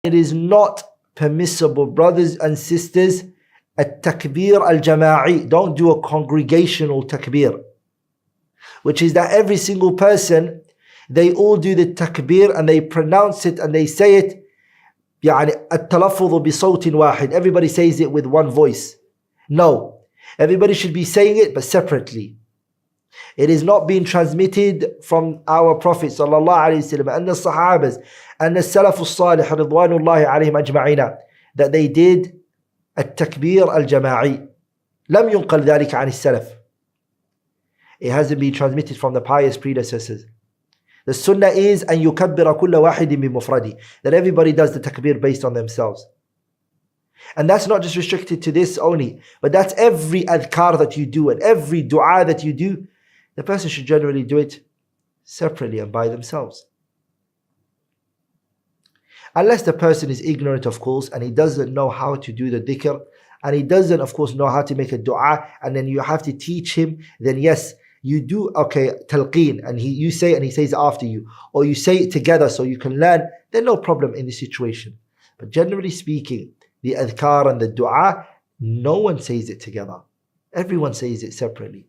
It is not permissible, brothers and sisters, التكبير الجماعي. Don't do a congregational takbir, which is that every single person, they all do the takbir and they pronounce it and they say it. يعني التلفظ بصوت واحد. Everybody says it with one voice. No, everybody should be saying it but separately. It is not being transmitted from our Prophet sallallahu alaihi wasallam and the Sahabas and the Salaf al-Salih ridwanullahi alayhim ajma'ina that they did التكبير الجماعي. لم ينقل ذلك عن السلف. It hasn't been transmitted from the pious predecessors. The sunnah is أن يكبر كل واحد بمفرده, that everybody does the takbir based on themselves. And that's not just restricted to this only, but that's every adhkar that you do and every dua that you do. The person should generally do it separately and by themselves. Unless the person is ignorant, of course, and he doesn't know how to do the dhikr, and he doesn't, of course, know how to make a dua, and then you have to teach him, then yes, you do, okay, talqeen, and you say it and he says it after you, or you say it together so you can learn, then no problem in this situation. But generally speaking, the adhkar and the dua, no one says it together. Everyone says it separately.